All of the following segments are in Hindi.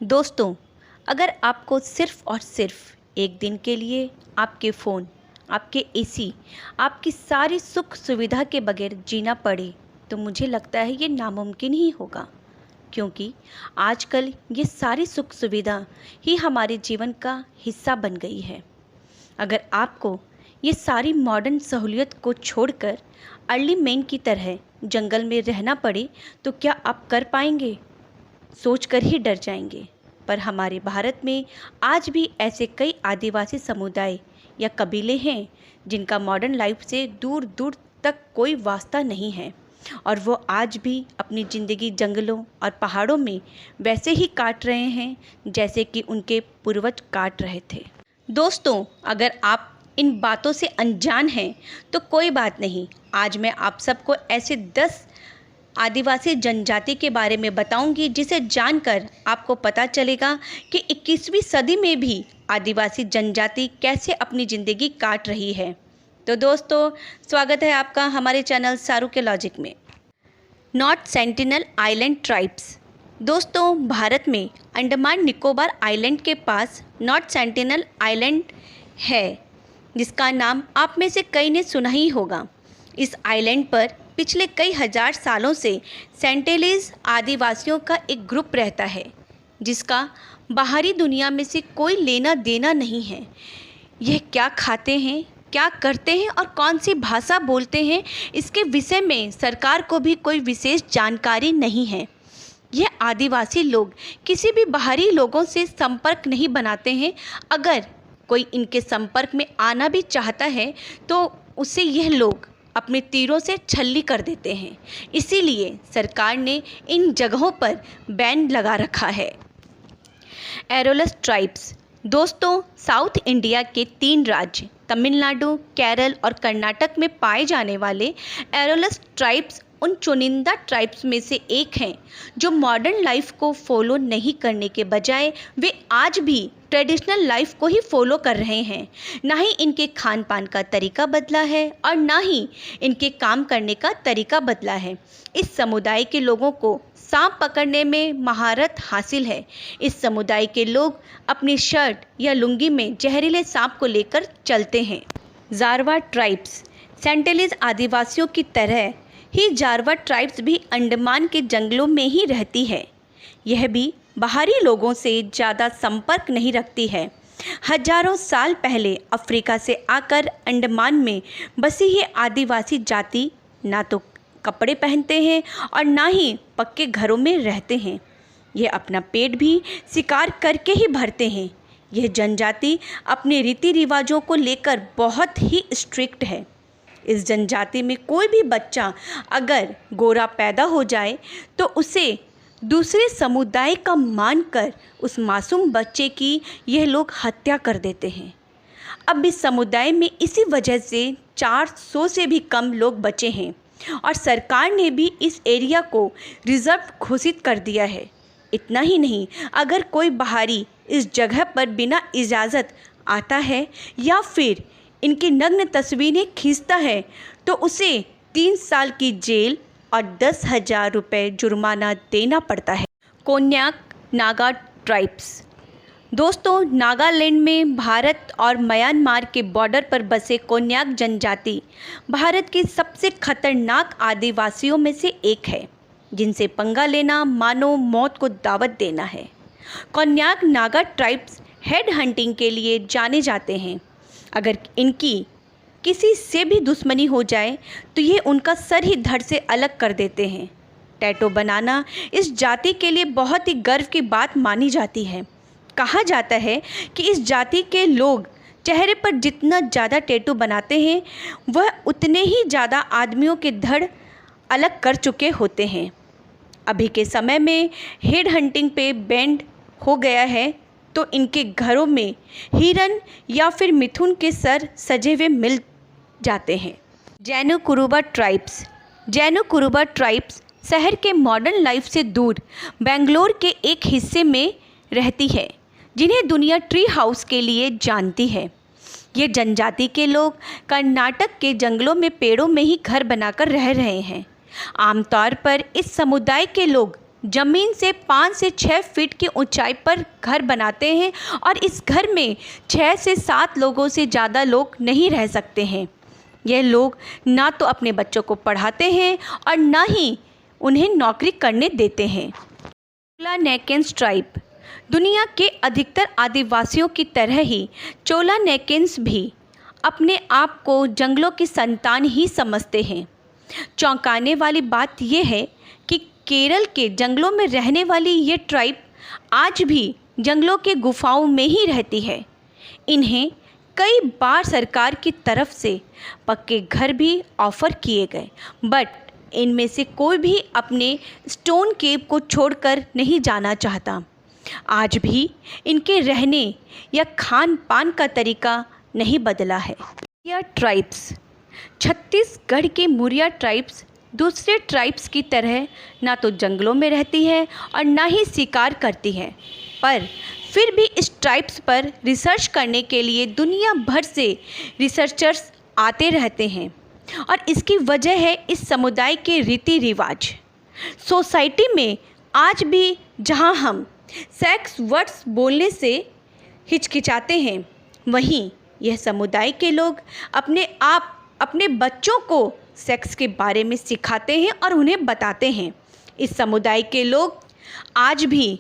दोस्तों, अगर आपको सिर्फ़ और सिर्फ़ एक दिन के लिए आपके फ़ोन, आपके एसी, आपकी सारी सुख सुविधा के बगैर जीना पड़े, तो मुझे लगता है ये नामुमकिन ही होगा। क्योंकि आजकल ये सारी सुख सुविधा ही हमारे जीवन का हिस्सा बन गई है। अगर आपको ये सारी मॉडर्न सहूलियत को छोड़कर अर्ली मैन की तरह जंगल में रहना पड़े, तो क्या आप कर पाएंगे? सोचकर ही डर जाएंगे। पर हमारे भारत में आज भी ऐसे कई आदिवासी समुदाय या कबीले हैं जिनका मॉडर्न लाइफ से दूर दूर तक कोई वास्ता नहीं है, और वो आज भी अपनी ज़िंदगी जंगलों और पहाड़ों में वैसे ही काट रहे हैं जैसे कि उनके पूर्वज काट रहे थे। दोस्तों, अगर आप इन बातों से अनजान हैं तो कोई बात नहीं। आज मैं आप सबको ऐसे 10 आदिवासी जनजाति के बारे में बताऊंगी जिसे जानकर आपको पता चलेगा कि 21वीं सदी में भी आदिवासी जनजाति कैसे अपनी ज़िंदगी काट रही है। तो दोस्तों, स्वागत है आपका हमारे चैनल सारू के लॉजिक में। North sentinel island tribes. दोस्तों, भारत में अंडमान निकोबार आइलैंड के पास नॉर्थ सेंटिनल आइलैंड है, जिसका नाम आप में से कई ने सुना ही होगा। इस आइलैंड पर पिछले कई हजार सालों से सेंटिनलीज आदिवासियों का एक ग्रुप रहता है, जिसका बाहरी दुनिया में से कोई लेना देना नहीं है। यह क्या खाते हैं, क्या करते हैं और कौन सी भाषा बोलते हैं, इसके विषय में सरकार को भी कोई विशेष जानकारी नहीं है। यह आदिवासी लोग किसी भी बाहरी लोगों से संपर्क नहीं बनाते हैं। अगर कोई इनके संपर्क में आना भी चाहता है तो उसे यह लोग अपने तीरों से छल्ली कर देते हैं। इसीलिए सरकार ने इन जगहों पर बैन लगा रखा है। एरोलस ट्राइब्स। दोस्तों, साउथ इंडिया के 3 राज्य तमिलनाडु, केरल और कर्नाटक में पाए जाने वाले एरोलस ट्राइब्स उन चुनिंदा ट्राइब्स में से एक हैं जो मॉडर्न लाइफ को फॉलो नहीं करने के बजाय वे आज भी ट्रेडिशनल लाइफ को ही फॉलो कर रहे हैं। ना ही इनके खान पान का तरीका बदला है और ना ही इनके काम करने का तरीका बदला है। इस समुदाय के लोगों को सांप पकड़ने में महारत हासिल है। इस समुदाय के लोग अपनी शर्ट या लुंगी में जहरीले सांप को लेकर चलते हैं। जारवा ट्राइब्स। सेंटिनलीज आदिवासियों की तरह ही जारवा ट्राइब्स भी अंडमान के जंगलों में ही रहती है। यह भी बाहरी लोगों से ज़्यादा संपर्क नहीं रखती है। हजारों साल पहले अफ्रीका से आकर अंडमान में बसी ये आदिवासी जाति ना तो कपड़े पहनते हैं और ना ही पक्के घरों में रहते हैं। यह अपना पेट भी शिकार करके ही भरते हैं। यह जनजाति अपने रीति रिवाजों को लेकर बहुत ही स्ट्रिक्ट है। इस जनजाति में कोई भी बच्चा अगर गोरा पैदा हो जाए तो उसे दूसरे समुदाय का मानकर उस मासूम बच्चे की यह लोग हत्या कर देते हैं। अब इस समुदाय में इसी वजह से 400 से भी कम लोग बचे हैं और सरकार ने भी इस एरिया को रिजर्व घोषित कर दिया है। इतना ही नहीं, अगर कोई बाहरी इस जगह पर बिना इजाज़त आता है या फिर इनकी नग्न तस्वीरें खींचता है तो उसे 3 साल की जेल और 10,000 रुपये जुर्माना देना पड़ता है। कोन्याक नागा ट्राइब्स। दोस्तों, नागालैंड में भारत और म्यांमार के बॉर्डर पर बसे कोन्याक जनजाति भारत की सबसे खतरनाक आदिवासियों में से एक है, जिनसे पंगा लेना मानो मौत को दावत देना है। Konyak Naga tribes head hunting के लिए जाने जाते हैं। अगर इनकी किसी से भी दुश्मनी हो जाए तो ये उनका सर ही धड़ से अलग कर देते हैं। टैटू बनाना इस जाति के लिए बहुत ही गर्व की बात मानी जाती है। कहा जाता है कि इस जाति के लोग चेहरे पर जितना ज़्यादा टैटू बनाते हैं वह उतने ही ज़्यादा आदमियों के धड़ अलग कर चुके होते हैं। अभी के समय में हेड हंटिंग पे बैंड हो गया है तो इनके घरों में हिरन या फिर मिथुन के सर सजे हुए मिल जाते हैं। जैनो कुरुबा ट्राइब्स। जैनो कुरुबा ट्राइब्स शहर के मॉडर्न लाइफ से दूर बेंगलोर के एक हिस्से में रहती है, जिन्हें दुनिया ट्री हाउस के लिए जानती है। ये जनजाति के लोग कर्नाटक के जंगलों में पेड़ों में ही घर बनाकर रह रहे हैं। आमतौर पर इस समुदाय के लोग ज़मीन से 5 से 6 फीट की ऊंचाई पर घर बनाते हैं और इस घर में 6 से 7 लोगों से ज़्यादा लोग नहीं रह सकते हैं। यह लोग ना तो अपने बच्चों को पढ़ाते हैं और ना ही उन्हें नौकरी करने देते हैं। चोला नेकेंस ट्राइब दुनिया के अधिकतर आदिवासियों की तरह ही चोला नेकेंस भी अपने आप को जंगलों की संतान ही समझते हैं। चौंकाने वाली बात यह है कि केरल के जंगलों में रहने वाली ये ट्राइब आज भी जंगलों के गुफाओं में ही रहती है। इन्हें कई बार सरकार की तरफ से पक्के घर भी ऑफ़र किए गए, बट इनमें से कोई भी अपने स्टोन केव को छोड़कर नहीं जाना चाहता। आज भी इनके रहने या खान पान का तरीका नहीं बदला है। मुरिया ट्राइब्स छत्तीसगढ़ के मुरिया ट्राइब्स दूसरे ट्राइब्स की तरह ना तो जंगलों में रहती है और ना ही शिकार करती है, पर फिर भी इस ट्राइब्स पर रिसर्च करने के लिए दुनिया भर से रिसर्चर्स आते रहते हैं और इसकी वजह है इस समुदाय के रीति रिवाज। सोसाइटी में आज भी जहां हम सेक्स वर्ड्स बोलने से हिचकिचाते हैं, वहीं यह समुदाय के लोग अपने बच्चों को सेक्स के बारे में सिखाते हैं और उन्हें बताते हैं। इस समुदाय के लोग आज भी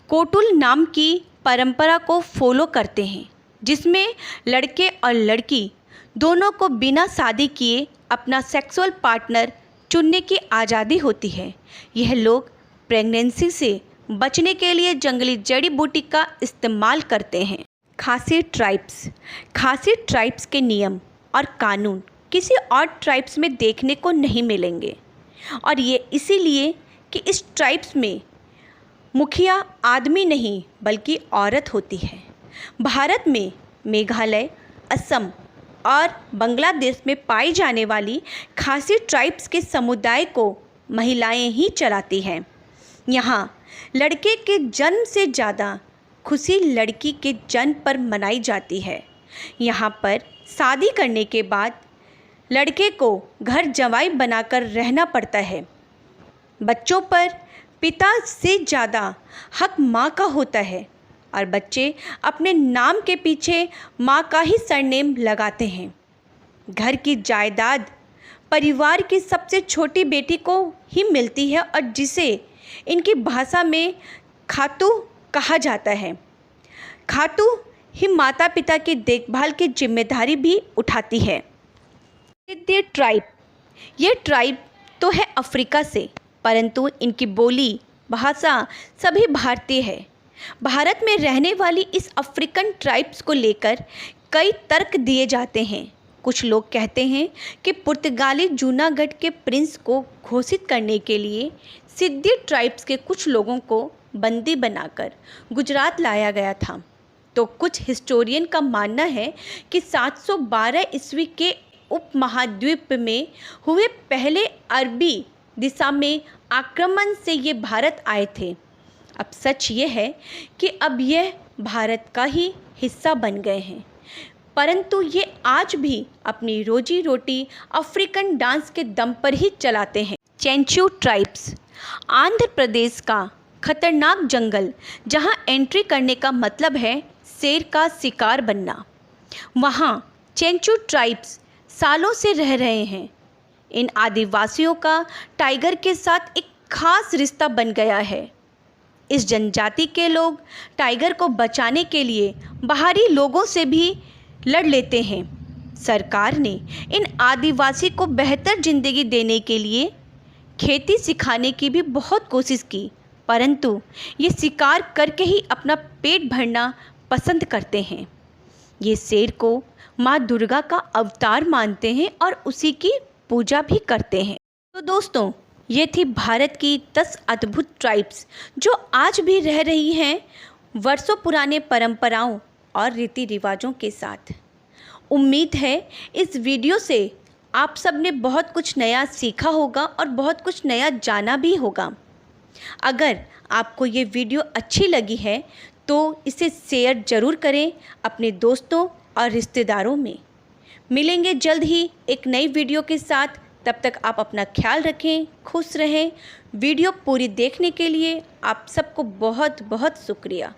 कोटुल नाम की परंपरा को फॉलो करते हैं, जिसमें लड़के और लड़की दोनों को बिना शादी किए अपना सेक्सुअल पार्टनर चुनने की आज़ादी होती है। यह लोग प्रेगनेंसी से बचने के लिए जंगली जड़ी बूटी का इस्तेमाल करते हैं। खासी ट्राइब्स के नियम और कानून किसी और ट्राइब्स में देखने को नहीं मिलेंगे, और ये इसीलिए कि इस ट्राइब्स में मुखिया आदमी नहीं बल्कि औरत होती है। भारत में मेघालय, असम और बांग्लादेश में पाई जाने वाली खासी ट्राइब्स के समुदाय को महिलाएं ही चलाती हैं। यहाँ लड़के के जन्म से ज़्यादा खुशी लड़की के जन्म पर मनाई जाती है। यहाँ पर शादी करने के बाद लड़के को घर जवाई बनाकर रहना पड़ता है। बच्चों पर पिता से ज़्यादा हक माँ का होता है और बच्चे अपने नाम के पीछे माँ का ही सरनेम लगाते हैं। घर की जायदाद परिवार की सबसे छोटी बेटी को ही मिलती है और जिसे इनकी भाषा में खातू कहा जाता है। खातू ही माता पिता की देखभाल की जिम्मेदारी भी उठाती है। सिद्दी ट्राइब, ये ट्राइब तो है अफ्रीका से, परंतु इनकी बोली भाषा सभी भारतीय है। भारत में रहने वाली इस अफ्रीकन ट्राइब्स को लेकर कई तर्क दिए जाते हैं। कुछ लोग कहते हैं कि पुर्तगाली जूनागढ़ के प्रिंस को घोषित करने के लिए सिद्दी ट्राइब्स के कुछ लोगों को बंदी बनाकर गुजरात लाया गया था। तो कुछ हिस्टोरियन का मानना है कि 712 ईस्वी के उपमहाद्वीप में हुए पहले अरबी दिशा में आक्रमण से ये भारत आए थे। अब सच ये है कि अब यह भारत का ही हिस्सा बन गए हैं, परंतु ये आज भी अपनी रोजी रोटी अफ्रीकन डांस के दम पर ही चलाते हैं। चेंचू ट्राइब्स आंध्र प्रदेश का खतरनाक जंगल, जहां एंट्री करने का मतलब है शेर का शिकार बनना। वहां चेंचू ट्राइब्स सालों से रह रहे हैं। इन आदिवासियों का टाइगर के साथ एक खास रिश्ता बन गया है। इस जनजाति के लोग टाइगर को बचाने के लिए बाहरी लोगों से भी लड़ लेते हैं। सरकार ने इन आदिवासी को बेहतर ज़िंदगी देने के लिए खेती सिखाने की भी बहुत कोशिश की, परंतु ये शिकार करके ही अपना पेट भरना पसंद करते हैं। ये शेर को माँ दुर्गा का अवतार मानते हैं और उसी की पूजा भी करते हैं। तो दोस्तों, ये थी भारत की 10 अद्भुत ट्राइब्स जो आज भी रह रही हैं वर्षों पुराने परंपराओं और रीति रिवाजों के साथ। उम्मीद है इस वीडियो से आप सब ने बहुत कुछ नया सीखा होगा और बहुत कुछ नया जाना भी होगा। अगर आपको ये वीडियो अच्छी लगी है तो इसे शेयर ज़रूर करें अपने दोस्तों और रिश्तेदारों में। मिलेंगे जल्द ही एक नई वीडियो के साथ। तब तक आप अपना ख्याल रखें, खुश रहें। वीडियो पूरी देखने के लिए आप सबको बहुत बहुत शुक्रिया।